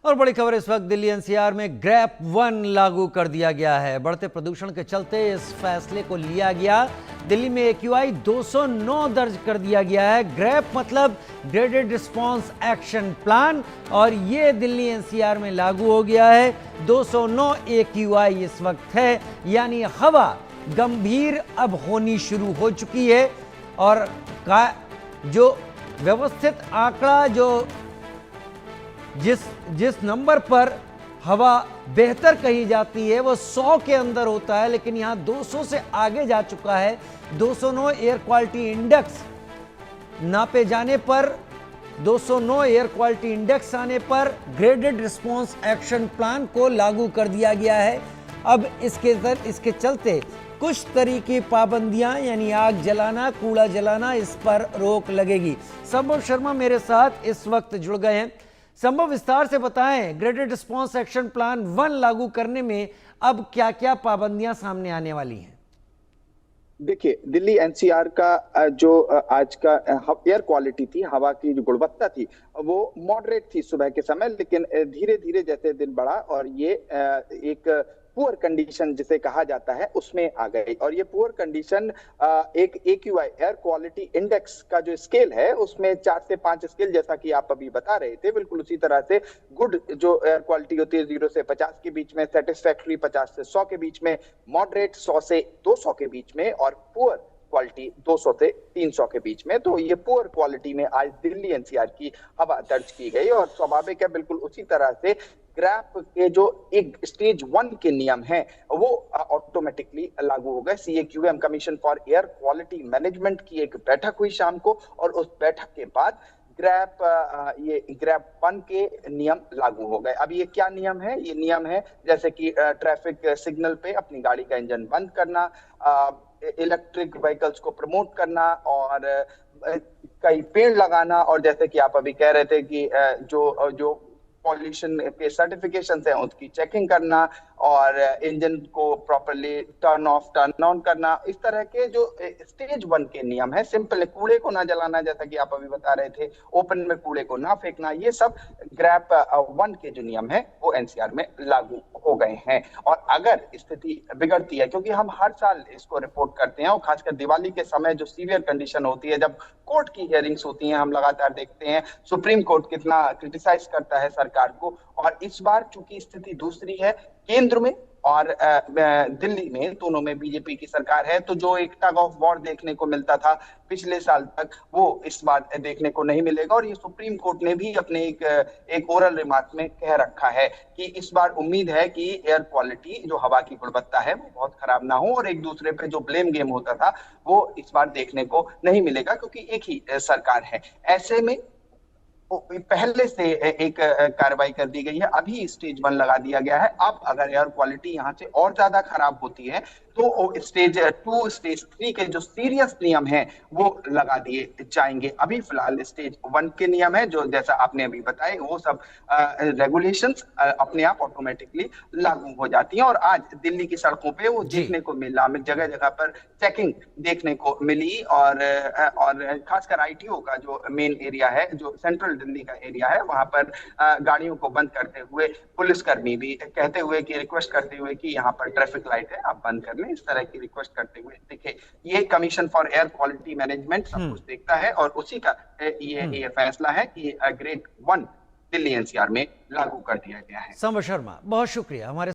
और बड़ी खबर इस वक्त दिल्ली एनसीआर में ग्रैप 1 लागू कर दिया गया है। बढ़ते प्रदूषण के चलते इस फैसले को लिया गया। दिल्ली में AQI 209 दर्ज कर दिया गया है। ग्रैप मतलब ग्रेडेड रिस्पांस एक्शन प्लान, और ये दिल्ली एनसीआर में लागू हो गया है। 209 AQI इस वक्त है, यानी हवा गंभीर अब होनी शुरू हो चुकी है। और जो व्यवस्थित आंकड़ा जो जिस नंबर पर हवा बेहतर कही जाती है वो 100 के अंदर होता है, लेकिन यहां 200 से आगे जा चुका है। 209 एयर क्वालिटी इंडेक्स नापे जाने पर 209 एयर क्वालिटी इंडेक्स आने पर ग्रेडेड रिस्पांस एक्शन प्लान को लागू कर दिया गया है। अब इसके चलते कुछ तरीके पाबंदियां, यानी आग जलाना, कूड़ा जलाना, इस पर रोक लगेगी। संभव शर्मा मेरे साथ इस वक्त जुड़ गए हैं। संभव, विस्तार से बताएं, ग्रेडेड रिस्पांस एक्शन प्लान 1 लागू करने में अब क्या क्या पाबंदियां सामने आने वाली हैं? देखिए, दिल्ली एनसीआर का जो आज का एयर क्वालिटी थी, हवा की जो गुणवत्ता थी, वो मॉडरेट थी सुबह के समय, लेकिन धीरे धीरे जैसे दिन बढ़ा और ये एक पुअर कंडीशन जिसे कहा जाता है उसमें आ गई। और ये पुअर कंडीशन एक AQI एयर क्वालिटी इंडेक्स का जो स्केल है उसमें 4 से 5 स्केल, जैसा कि आप अभी बता रहे थे, बिल्कुल उसी तरह से गुड जो एयर क्वालिटी होती है 0 से 50 के बीच में, सेटिस्फैक्टरी 50 से 100 के बीच में, मॉडरेट 100 से 200 के बीच में, और पुअर क्वालिटी 200 से 300 के बीच में। तो ये पुअर क्वालिटी में आज दिल्ली एनसीआर की हवा दर्ज की गई। और स्वाभाविक है, बिल्कुल उसी तरह से ग्रैप के जो एक स्टेज 1 के नियम हैं वो ऑटोमेटिकली लागू हो गए। CAQM commission for air quality management की एक बैठक हुई शाम को, और उस बैठक के बाद ग्रैप 1 के नियम लागू हो गए। अब ये क्या नियम है? ये नियम है जैसे कि ट्रैफिक सिग्नल पे अपनी गाड़ी का इंजन बंद करना, इलेक्ट्रिक व्हीकल्स को प्रमोट करना, और कई पेड़ लगाना, और जैसे कि आप अभी कह रहे थे कि जो पॉल्यूशन के सर्टिफिकेशन है उसकी चेकिंग करना, और इंजन को properly turn off turn on करना। इस तरह के जो स्टेज 1 के नियम है, सिंपल है, कूड़े को ना जलाना, जैसा कि आप अभी बता रहे थे, ओपन में कूड़े को ना फेंकना, ये सब ग्रैप 1 के जो नियम है वो एनसीआर में लागू हो गए हैं। और अगर स्थिति बिगड़ती है, क्योंकि हम हर साल इसको रिपोर्ट करते हैं, और खासकर दिवाली के समय जो सीवियर कंडीशन होती है, जब कोर्ट की हियरिंग्स होती हैं, हम लगातार देखते हैं सुप्रीम कोर्ट कितना क्रिटिसाइज करता है सरकार को। और इस बार चूंकि स्थिति दूसरी है, केंद्र में और दिल्ली में, दोनों में बीजेपी की सरकार है, तो जो एक टग ऑफ वॉर देखने को मिलता था पिछले साल तक, वो इस बार देखने को नहीं मिलेगा। और ये सुप्रीम कोर्ट ने भी अपने एक ओरल रिमार्क में कह रखा है कि इस बार उम्मीद है कि एयर क्वालिटी, जो हवा की गुणवत्ता है, वो बहुत खराब ना हो, और एक दूसरे पे जो ब्लेम गेम होता था वो इस बार देखने को नहीं मिलेगा, क्योंकि एक ही सरकार है। ऐसे में पहले से एक कार्रवाई कर दी गई है, अभी स्टेज 1 लगा दिया गया है। अब अगर एयर क्वालिटी यहाँ से और ज्यादा खराब होती है तो स्टेज 2, स्टेज 3 के जो सीरियस नियम हैं वो लगा दिए जाएंगे। अभी फिलहाल स्टेज 1 के नियम है, जो जैसा आपने अभी बताए, वो सब रेगुलेशंस अपने आप ऑटोमेटिकली लागू हो जाती हैं। और आज दिल्ली की सड़कों पे वो देखने को मिला, जगह जगह पर चेकिंग देखने को मिली, और खासकर ITO का जो मेन एरिया है, जो सेंट्रल दिल्ली का एरिया है, वहां पर गाड़ियों को बंद करते हुए पुलिसकर्मी भी कहते हुए कि रिक्वेस्ट करते हुए कि यहाँ पर ट्रैफिक लाइट है, आप बंद कर लें, इस तरह की रिक्वेस्ट करते हुए दिखे। ये commission for air quality management सब कुछ देखता है, और उसी का ये फैसला है कि ग्रेड 1 दिल्ली एनसीआर में लागू कर दिया गया है। संभव शर्मा, बहुत शुक्रिया हमारे